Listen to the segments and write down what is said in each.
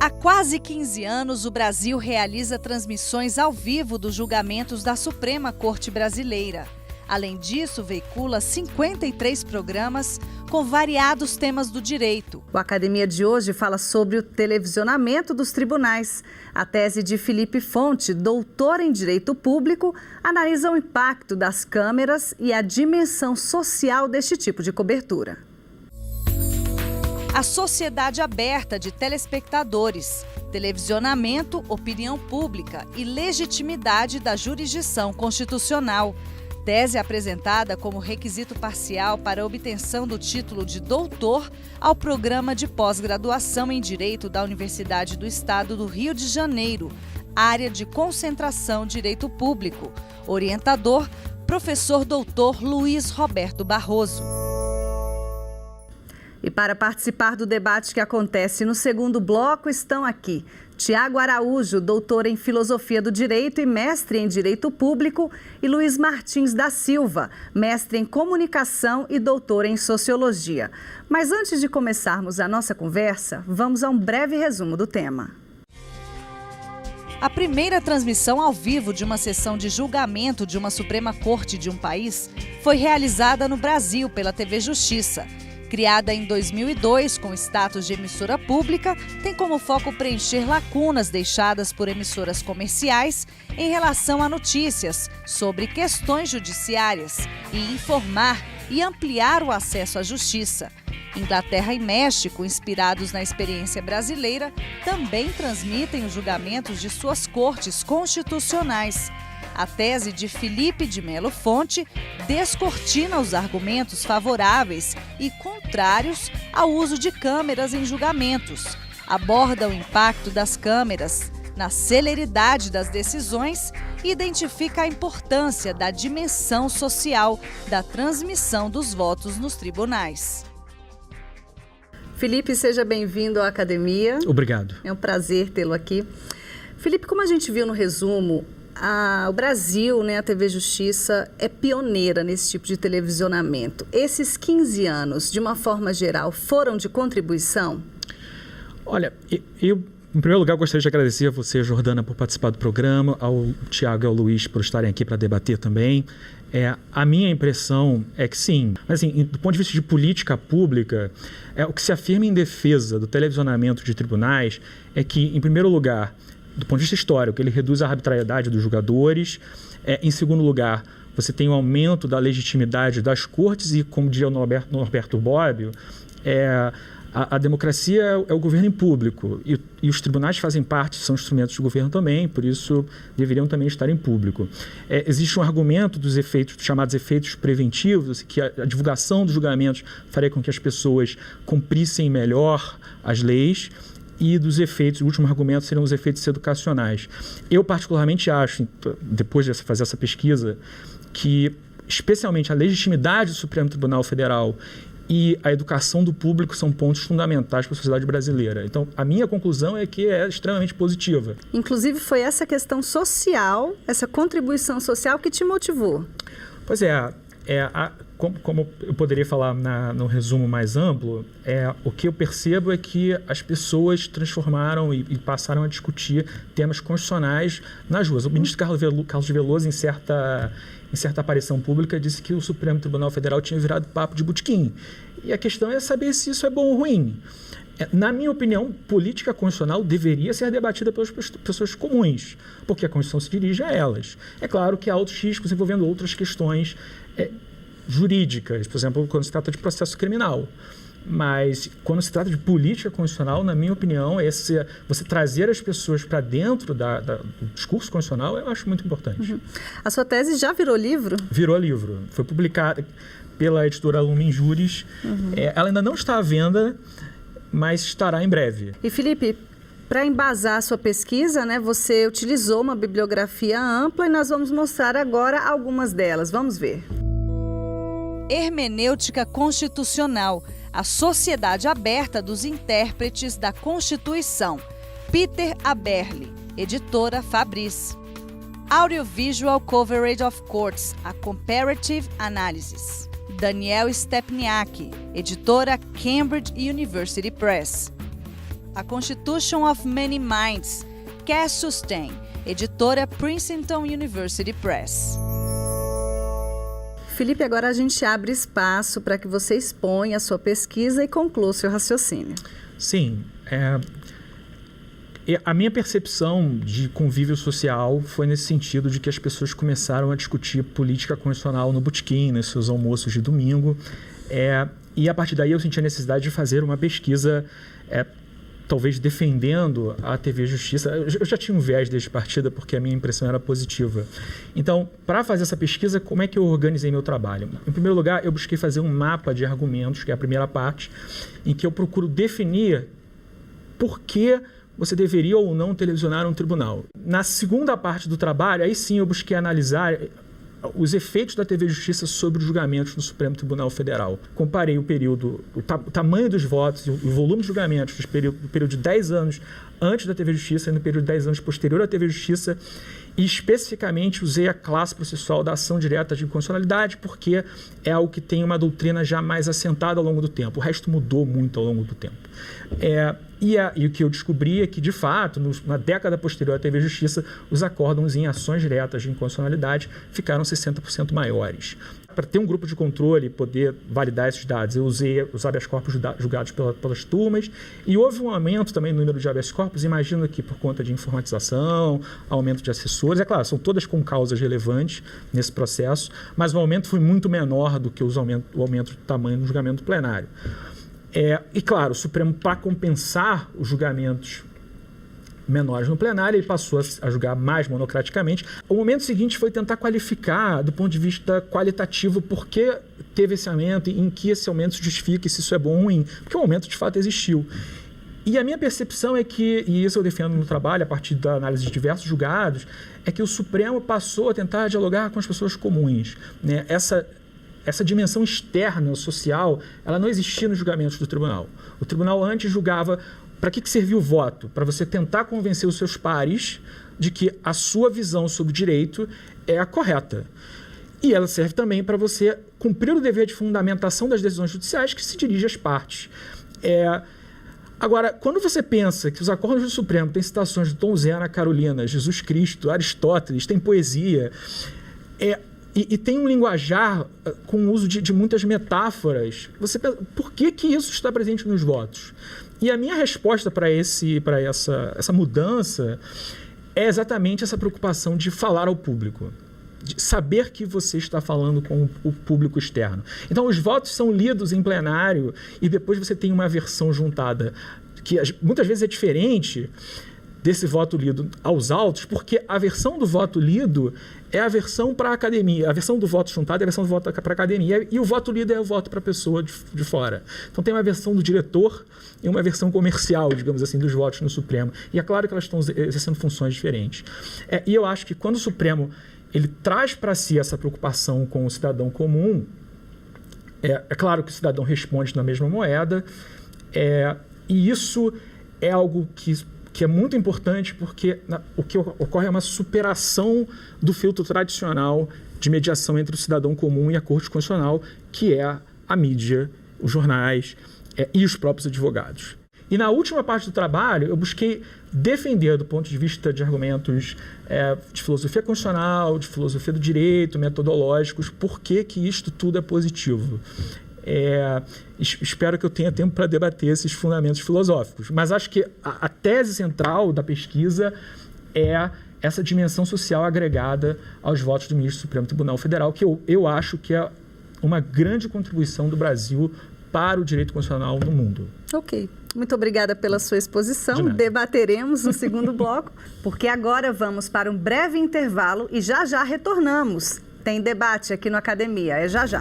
Há quase 15 anos, o Brasil realiza transmissões ao vivo dos julgamentos da Suprema Corte Brasileira. Além disso, veicula 53 programas com variados temas do direito. O Academia de hoje fala sobre o televisionamento dos tribunais. A tese de Felipe Fonte, doutor em Direito Público, analisa o impacto das câmeras e a dimensão social deste tipo de cobertura. A sociedade aberta de telespectadores, televisionamento, opinião pública e legitimidade da jurisdição constitucional. Tese apresentada como requisito parcial para a obtenção do título de doutor ao programa de pós-graduação em Direito da Universidade do Estado do Rio de Janeiro, área de concentração Direito Público. Orientador, professor doutor Luiz Roberto Barroso. E para participar do debate que acontece no segundo bloco estão aqui Tiago Araújo, doutor em Filosofia do Direito e mestre em Direito Público, e Luiz Martins da Silva, mestre em Comunicação e doutor em Sociologia. Mas antes de começarmos a nossa conversa, vamos a um breve resumo do tema. A primeira transmissão ao vivo de uma sessão de julgamento de uma Suprema Corte de um país foi realizada no Brasil pela TV Justiça. Criada em 2002 com status de emissora pública, tem como foco preencher lacunas deixadas por emissoras comerciais em relação a notícias sobre questões judiciárias e informar e ampliar o acesso à justiça. Inglaterra e México, inspirados na experiência brasileira, também transmitem os julgamentos de suas cortes constitucionais. A tese de Felipe de Melo Fonte descortina os argumentos favoráveis e contrários ao uso de câmeras em julgamentos. Aborda o impacto das câmeras na celeridade das decisões e identifica a importância da dimensão social da transmissão dos votos nos tribunais. Felipe, seja bem-vindo à Academia. Obrigado. É um prazer tê-lo aqui. Felipe, como a gente viu no resumo, o Brasil, a TV Justiça, é pioneira nesse tipo de televisionamento. Esses 15 anos, de uma forma geral, foram de contribuição? Olha, eu, em primeiro lugar, gostaria de agradecer a você, Jordana, por participar do programa, ao Tiago e ao Luiz por estarem aqui para debater também. A minha impressão é que sim. Mas, assim, do ponto de vista de política pública, o que se afirma em defesa do televisionamento de tribunais é que, em primeiro lugar, do ponto de vista histórico, ele reduz a arbitrariedade dos julgadores. Em segundo lugar, você tem o aumento da legitimidade das cortes e, como diria o Norberto Bobbio, a democracia é o governo em público e os tribunais fazem parte, são instrumentos de governo também, por isso deveriam também estar em público. Existe um argumento dos efeitos, chamados efeitos preventivos, que a divulgação dos julgamentos faria com que as pessoas cumprissem melhor as leis. E dos efeitos, o último argumento seriam os efeitos educacionais. Eu particularmente acho, depois de fazer essa pesquisa, que especialmente a legitimidade do Supremo Tribunal Federal e a educação do público são pontos fundamentais para a sociedade brasileira. Então, a minha conclusão é que é extremamente positiva. Inclusive, foi essa questão social, essa contribuição social que te motivou. Pois como eu poderia falar no resumo mais amplo, o que eu percebo é que as pessoas transformaram e passaram a discutir temas constitucionais nas ruas. O ministro Carlos Veloso, em certa aparição pública, disse que o Supremo Tribunal Federal tinha virado papo de botequim. E a questão é saber se isso é bom ou ruim. Na minha opinião, política constitucional deveria ser debatida pelas pessoas comuns, porque a Constituição se dirige a elas. É claro que há outros riscos envolvendo outras questões jurídicas, por exemplo, quando se trata de processo criminal. Mas quando se trata de política constitucional, na minha opinião, você trazer as pessoas para dentro do discurso constitucional, eu acho muito importante. Uhum. A sua tese já virou livro? Virou livro. Foi publicada pela editora Lumen Juris. Uhum. Ela ainda não está à venda, mas estará em breve. E, Felipe, para embasar a sua pesquisa, você utilizou uma bibliografia ampla e nós vamos mostrar agora algumas delas. Vamos ver. Hermenêutica Constitucional, a Sociedade Aberta dos Intérpretes da Constituição. Peter Aberli, editora Fabris. Audiovisual Coverage of Courts, a Comparative Analysis. Daniel Stepniak, editora Cambridge University Press. A Constitution of Many Minds, Cass Sustein, editora Princeton University Press. Felipe, agora a gente abre espaço para que você exponha a sua pesquisa e conclua o seu raciocínio. Sim, a minha percepção de convívio social foi nesse sentido de que as pessoas começaram a discutir política constitucional no botequim, nos seus almoços de domingo, e a partir daí eu senti a necessidade de fazer uma pesquisa talvez defendendo a TV Justiça. Eu já tinha um viés desde partida porque a minha impressão era positiva. Então, para fazer essa pesquisa, como é que eu organizei meu trabalho? Em primeiro lugar, eu busquei fazer um mapa de argumentos, que é a primeira parte, em que eu procuro definir por que você deveria ou não televisionar um tribunal. Na segunda parte do trabalho, aí sim eu busquei analisar os efeitos da TV Justiça sobre os julgamentos no Supremo Tribunal Federal. Comparei o período, o tamanho dos votos e o volume de julgamentos do período de 10 anos antes da TV Justiça e no período de 10 anos posterior à TV Justiça, e especificamente usei a classe processual da ação direta de inconstitucionalidade, porque é algo que tem uma doutrina já mais assentada ao longo do tempo. O resto mudou muito ao longo do tempo. E o que eu descobri é que, de fato, na década posterior à TV Justiça, os acórdãos em ações diretas de inconstitucionalidade ficaram 60% maiores. Para ter um grupo de controle e poder validar esses dados, eu usei os habeas corpus julgados pelas turmas, e houve um aumento também no número de habeas corpus, imagino que por conta de informatização, aumento de assessores. É claro, são todas com causas relevantes nesse processo, mas o aumento foi muito menor do que o aumento de tamanho no julgamento plenário. E claro, o Supremo, para compensar os julgamentos menores no plenário, ele passou a julgar mais monocraticamente. O momento seguinte foi tentar qualificar, do ponto de vista qualitativo, por que teve esse aumento e em que esse aumento se justifica, se isso é bom ou ruim, porque o aumento de fato existiu. E a minha percepção é que, e isso eu defendo no trabalho, a partir da análise de diversos julgados, é que o Supremo passou a tentar dialogar com as pessoas comuns, né? Essa dimensão externa, social, ela não existia nos julgamentos do tribunal. O tribunal antes julgava para que serviu o voto? Para você tentar convencer os seus pares de que a sua visão sobre o direito é a correta. E ela serve também para você cumprir o dever de fundamentação das decisões judiciais que se dirige às partes. Agora, quando você pensa que os acordos do Supremo têm citações de Tom Zé, Ana Carolina, Jesus Cristo, Aristóteles, tem poesia, e tem um linguajar com o uso de muitas metáforas, você pensa, por que isso está presente nos votos? E a minha resposta para essa mudança é exatamente essa preocupação de falar ao público, de saber que você está falando com o público externo. Então, os votos são lidos em plenário e depois você tem uma versão juntada, que muitas vezes é diferente desse voto lido aos autos, porque a versão do voto lido é a versão para a academia, a versão do voto juntado é a versão do voto para a academia, e o voto lido é o voto para a pessoa de fora. Então tem uma versão do diretor e uma versão comercial, digamos assim, dos votos no Supremo. E é claro que elas estão exercendo funções diferentes. E eu acho que quando o Supremo ele traz para si essa preocupação com o cidadão comum, é claro que o cidadão responde na mesma moeda, e isso é algo que é muito importante, porque o que ocorre é uma superação do filtro tradicional de mediação entre o cidadão comum e a Corte Constitucional, que é a mídia, os jornais e os próprios advogados. E na última parte do trabalho, eu busquei defender, do ponto de vista de argumentos de filosofia constitucional, de filosofia do direito, metodológicos, por que isto tudo é positivo. Espero que eu tenha tempo para debater esses fundamentos filosóficos, mas acho que a tese central da pesquisa é essa dimensão social agregada aos votos do ministro do Supremo Tribunal Federal, que eu acho que é uma grande contribuição do Brasil para o direito constitucional no mundo. Ok. Muito obrigada pela sua exposição. Debateremos no segundo bloco, porque agora vamos para um breve intervalo e já retornamos. Tem debate aqui no Academia. Já.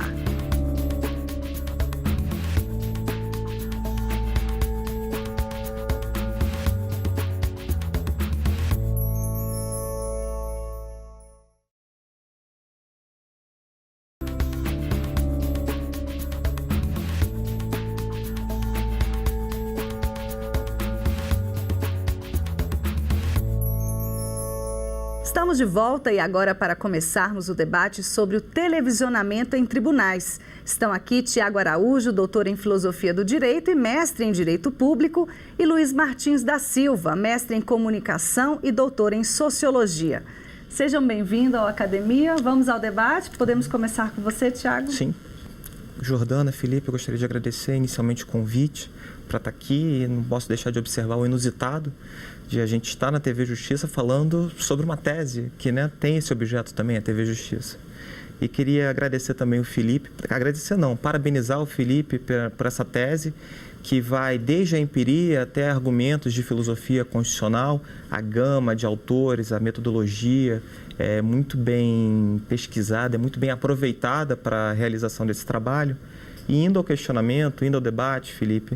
Estamos de volta e agora para começarmos o debate sobre o televisionamento em tribunais. Estão aqui Tiago Araújo, doutor em Filosofia do Direito e mestre em Direito Público, e Luiz Martins da Silva, mestre em Comunicação e doutor em Sociologia. Sejam bem-vindos à Academia. Vamos ao debate. Podemos começar com você, Tiago? Sim. Jordana, Felipe, eu gostaria de agradecer inicialmente o convite para estar aqui, e não posso deixar de observar o inusitado de a gente estar na TV Justiça falando sobre uma tese que, né, tem esse objeto também, a TV Justiça. E queria agradecer também o Felipe, parabenizar o Felipe por essa tese que vai desde a empiria até argumentos de filosofia constitucional, a gama de autores, a metodologia é muito bem pesquisada, é muito bem aproveitada para a realização desse trabalho. E indo ao questionamento, indo ao debate, Felipe,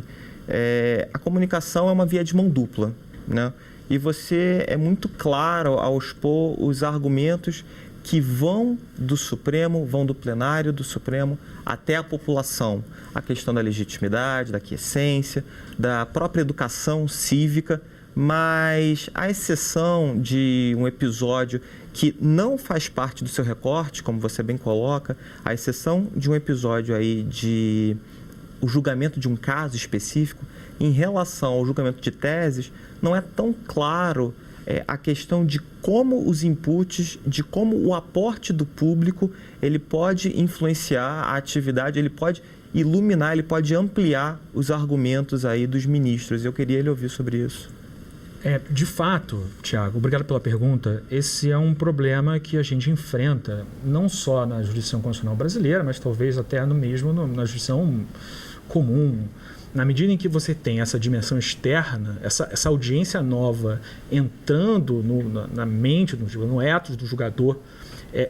a comunicação é uma via de mão dupla, né? E você é muito claro ao expor os argumentos que vão do Supremo, vão do plenário do Supremo até a população. A questão da legitimidade, da aquiescência, da própria educação cívica, mas à exceção de um episódio que não faz parte do seu recorte, como você bem coloca, à exceção de um episódio aí de o julgamento de um caso específico, em relação ao julgamento de teses, não é tão claro a questão de como os inputs, de como o aporte do público, ele pode influenciar a atividade, ele pode iluminar, ele pode ampliar os argumentos aí dos ministros. Eu queria lhe ouvir sobre isso. De fato, Tiago, obrigado pela pergunta. Esse é um problema que a gente enfrenta, não só na jurisdição constitucional brasileira, mas talvez até na jurisdição comum. Na medida em que você tem essa dimensão externa, essa audiência nova entrando na mente, no ethos do julgador,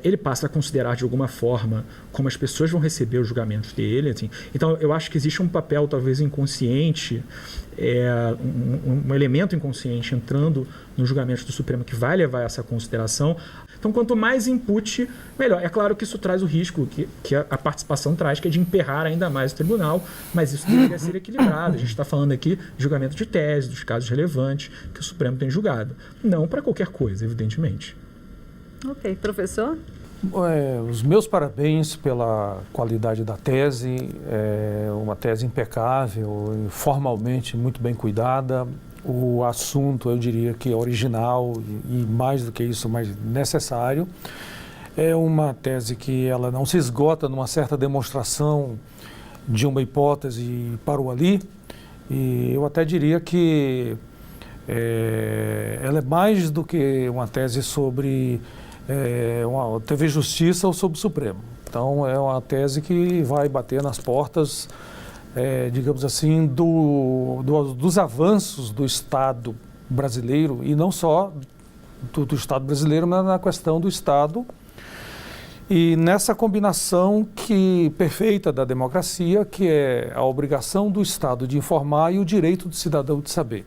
ele passa a considerar de alguma forma como as pessoas vão receber os julgamentos dele. Assim. Então, eu acho que existe um papel talvez inconsciente, um elemento inconsciente entrando no julgamento do Supremo que vai levar a essa consideração. Então, quanto mais input, melhor. É claro que isso traz o risco que a participação traz, que é de emperrar ainda mais o tribunal, mas isso deveria ser equilibrado. A gente está falando aqui de julgamento de tese, dos casos relevantes que o Supremo tem julgado. Não para qualquer coisa, evidentemente. Ok. Professor? Os meus parabéns pela qualidade da tese, uma tese impecável, formalmente muito bem cuidada. O assunto, eu diria que é original e mais do que isso, mais necessário. É uma tese que ela não se esgota numa certa demonstração de uma hipótese e parou ali. E eu até diria que ela é mais do que uma tese sobre uma TV Justiça ou sobre o Supremo. Então, é uma tese que vai bater nas portas, digamos assim, dos avanços do Estado brasileiro, e não só do Estado brasileiro, mas na questão do Estado, e nessa combinação perfeita da democracia, que é a obrigação do Estado de informar e o direito do cidadão de saber.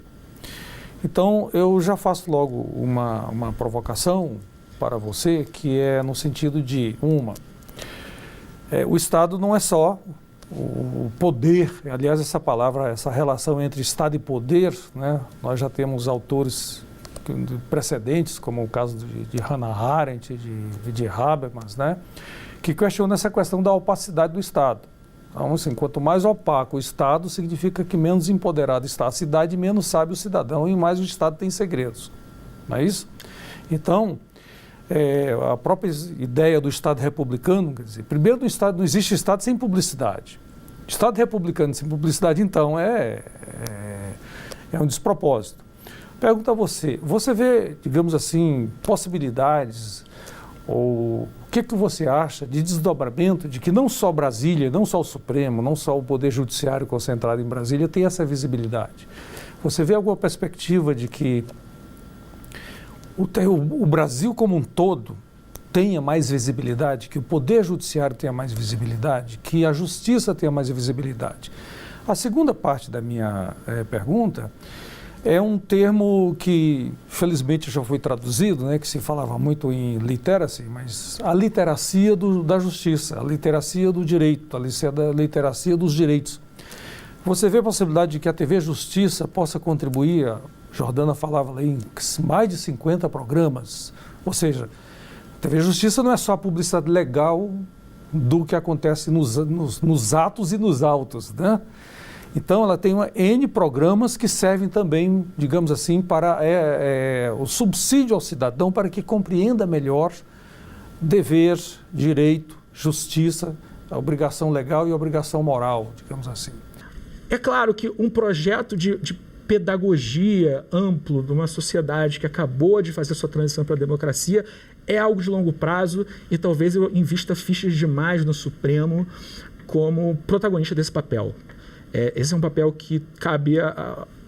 Então, eu já faço logo uma provocação para você, que é no sentido de, o Estado não é só o poder, aliás, essa relação entre Estado e poder, né? Nós já temos autores precedentes, como o caso de Hannah Arendt, de Habermas, né? Que questionam essa questão da opacidade do Estado. Então, assim, quanto mais opaco o Estado, significa que menos empoderado está a cidade, menos sabe o cidadão e mais o Estado tem segredos. Não é isso? Então, a própria ideia do Estado republicano, quer dizer, primeiro não existe Estado sem publicidade. Estado republicano sem publicidade, então, é um despropósito. Pergunto a você vê, digamos assim, possibilidades, ou o que você acha de desdobramento de que não só Brasília, não só o Supremo, não só o Poder Judiciário concentrado em Brasília tem essa visibilidade? Você vê alguma perspectiva de que o Brasil como um todo tenha mais visibilidade, que o Poder Judiciário tenha mais visibilidade, que a Justiça tenha mais visibilidade? A segunda parte da minha pergunta é um termo que, felizmente, já foi traduzido, né, que se falava muito em literacy, mas a literacia da justiça, a literacia do direito, a literacia dos direitos. Você vê a possibilidade de que a TV Justiça possa contribuir? A Jordana falava em mais de 50 programas Ou seja, a TV Justiça não é só a publicidade legal do que acontece nos atos e nos autos, né? Então, ela tem N programas que servem também, digamos assim, para o subsídio ao cidadão para que compreenda melhor dever, direito, justiça, a obrigação legal e a obrigação moral, digamos assim. É claro que um projeto de pedagogia amplo de uma sociedade que acabou de fazer sua transição para a democracia é algo de longo prazo e talvez eu invista fichas demais no Supremo como protagonista desse papel. Esse é um papel que cabe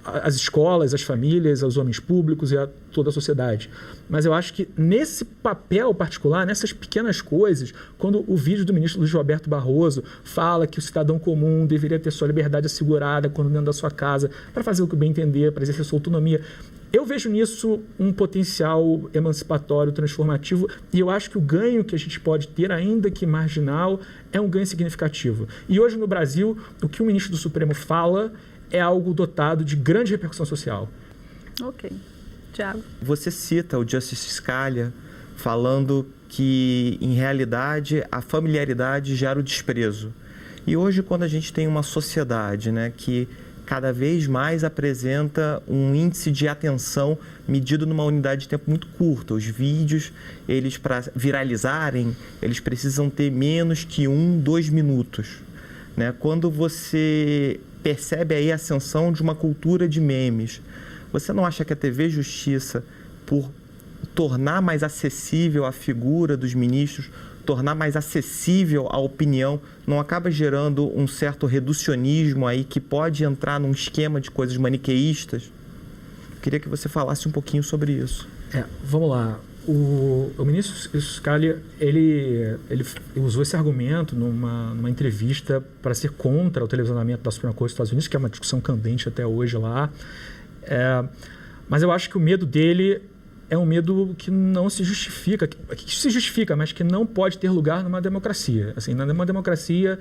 às escolas, às famílias, aos homens públicos e a toda a sociedade. Mas eu acho que nesse papel particular, nessas pequenas coisas, quando o vídeo do ministro Luiz Roberto Barroso fala que o cidadão comum deveria ter sua liberdade assegurada quando dentro da sua casa, para fazer o que bem entender, para exercer sua autonomia, eu vejo nisso um potencial emancipatório, transformativo, e eu acho que o ganho que a gente pode ter, ainda que marginal, é um ganho significativo. E hoje no Brasil, o que o ministro do Supremo fala é algo dotado de grande repercussão social. Ok. Tiago. Você cita o Justice Scalia falando que, em realidade, a familiaridade gera o desprezo. E hoje, quando a gente tem uma sociedade, né, que cada vez mais apresenta um índice de atenção medido numa unidade de tempo muito curta. Os vídeos, eles para viralizarem, eles precisam ter menos que 2 minutos. Né? Quando você percebe aí a ascensão de uma cultura de memes, você não acha que a TV Justiça, por tornar mais acessível a figura dos ministros, tornar mais acessível a opinião, não acaba gerando um certo reducionismo aí que pode entrar num esquema de coisas maniqueístas? Queria que você falasse um pouquinho sobre isso. Vamos lá. O ministro Scalia, ele usou esse argumento numa entrevista para ser contra o televisionamento da Suprema Corte dos Estados Unidos, que é uma discussão candente até hoje lá. Mas eu acho que o medo dele é um medo que não se justifica, que se justifica, mas que não pode ter lugar numa democracia. Assim, numa democracia,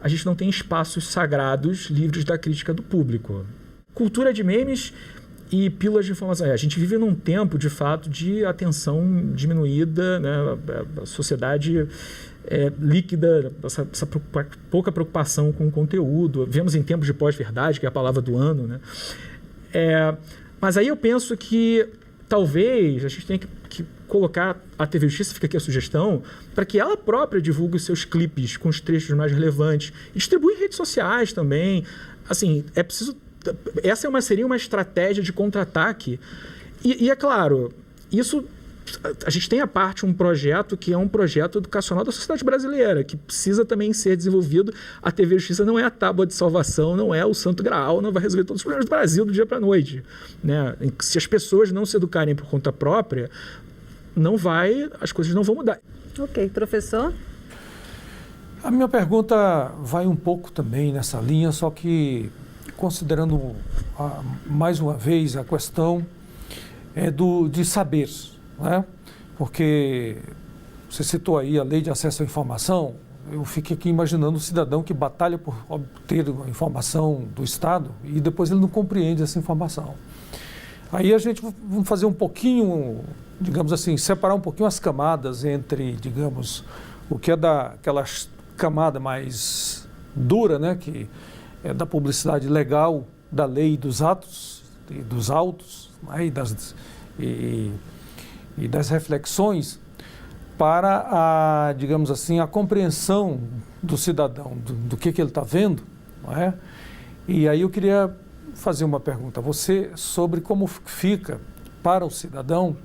a gente não tem espaços sagrados livres da crítica do público. Cultura de memes e pílulas de informação. A gente vive num tempo, de fato, de atenção diminuída, né? A sociedade líquida, essa pouca preocupação com o conteúdo. Vemos em tempos de pós-verdade, que é a palavra do ano, né? Mas aí eu penso que talvez a gente tenha que colocar a TV Justiça, fica aqui a sugestão, para que ela própria divulgue os seus clipes com os trechos mais relevantes e distribui em redes sociais também. Assim, é preciso... Essa seria uma estratégia de contra-ataque. E é claro, isso... A gente tem à parte um projeto que é um projeto educacional da sociedade brasileira, que precisa também ser desenvolvido. A TV Justiça não é a tábua de salvação, não é o santo graal, não vai resolver todos os problemas do Brasil do dia para a noite. Né? Se as pessoas não se educarem por conta própria, as coisas não vão mudar. Ok, professor? A minha pergunta vai um pouco também nessa linha, só que considerando mais uma vez a questão de saber. Né? Porque você citou aí a lei de acesso à informação, eu fiquei aqui imaginando um cidadão que batalha por obter a informação do Estado e depois ele não compreende essa informação. Aí a gente vamos fazer um pouquinho, digamos assim, separar um pouquinho as camadas entre, digamos, o que é daquela camada mais dura, né, que é da publicidade legal, da lei dos atos e dos autos, né, e das reflexões para digamos assim, a compreensão do cidadão, do que ele está vendo, não é? E aí eu queria fazer uma pergunta a você sobre como fica para o cidadão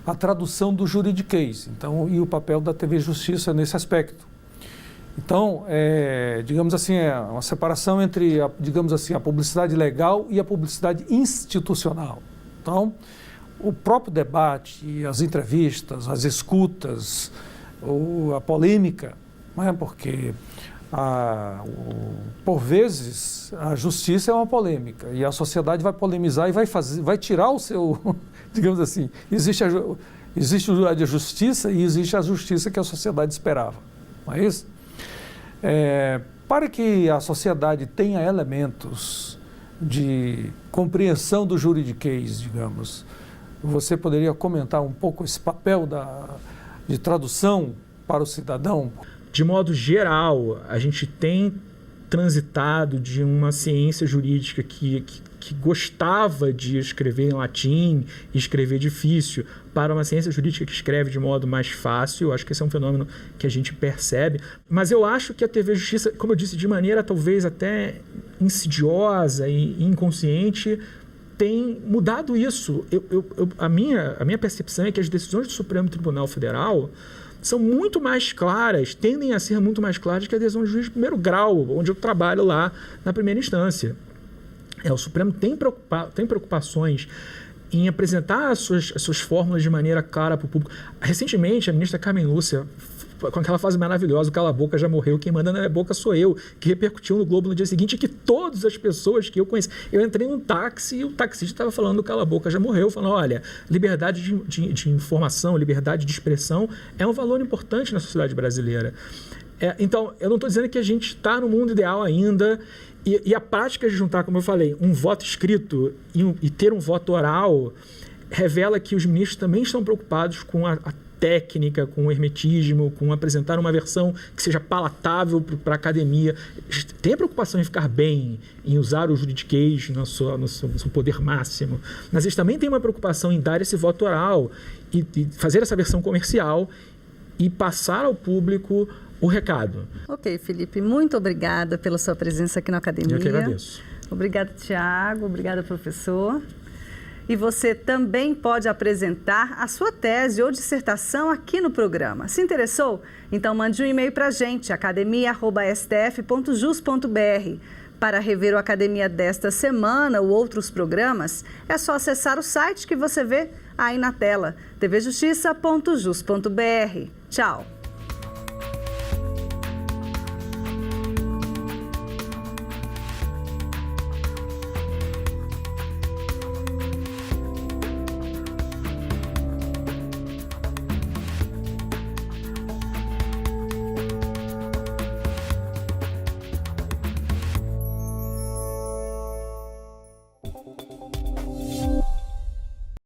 a tradução do juridiquês, então, e o papel da TV Justiça nesse aspecto. Então, digamos assim, é uma separação entre, digamos assim, a publicidade legal e a publicidade institucional. Então, o próprio debate, as entrevistas, as escutas, a polêmica, não é? Porque, por vezes, a justiça é uma polêmica e a sociedade vai polemizar e vai tirar o seu, digamos assim, existe a justiça e existe a justiça que a sociedade esperava, não é isso? Para que a sociedade tenha elementos de compreensão do juridiquês, digamos, Você poderia comentar um pouco esse papel de tradução para o cidadão? De modo geral, a gente tem transitado de uma ciência jurídica que gostava de escrever em latim e escrever difícil para uma ciência jurídica que escreve de modo mais fácil. Eu acho que esse é um fenômeno que a gente percebe. Mas eu acho que a TV Justiça, como eu disse, de maneira talvez até insidiosa e inconsciente, tem mudado isso. A minha percepção é que as decisões do Supremo Tribunal Federal são muito mais claras, tendem a ser muito mais claras que a decisão de juiz de primeiro grau, onde eu trabalho lá na primeira instância. O Supremo tem preocupações em apresentar as suas fórmulas de maneira clara para o público. Recentemente, a ministra Carmen Lúcia, com aquela frase maravilhosa, cala a boca, já morreu, quem manda na minha boca sou eu, que repercutiu no Globo no dia seguinte, e que todas as pessoas que eu conheci... Eu entrei num táxi e o taxista estava falando cala a boca, já morreu, falando, olha, liberdade de informação, liberdade de expressão é um valor importante na sociedade brasileira. Então, eu não estou dizendo que a gente está no mundo ideal ainda, e a prática de juntar, como eu falei, um voto escrito e ter um voto oral revela que os ministros também estão preocupados com a técnica, com o hermetismo, com apresentar uma versão que seja palatável para a academia. Tem a preocupação em ficar bem, em usar o juridiquês no seu poder máximo, mas eles também têm uma preocupação em dar esse voto oral e fazer essa versão comercial e passar ao público o recado. Ok, Felipe, muito obrigada pela sua presença aqui na Academia. Eu que agradeço. Obrigada, Tiago. Obrigada, professor. E você também pode apresentar a sua tese ou dissertação aqui no programa. Se interessou? Então mande um e-mail para a gente, academia@stf.jus.br. Para rever o Academia desta semana ou outros programas, é só acessar o site que você vê aí na tela, tvjustiça.jus.br. Tchau!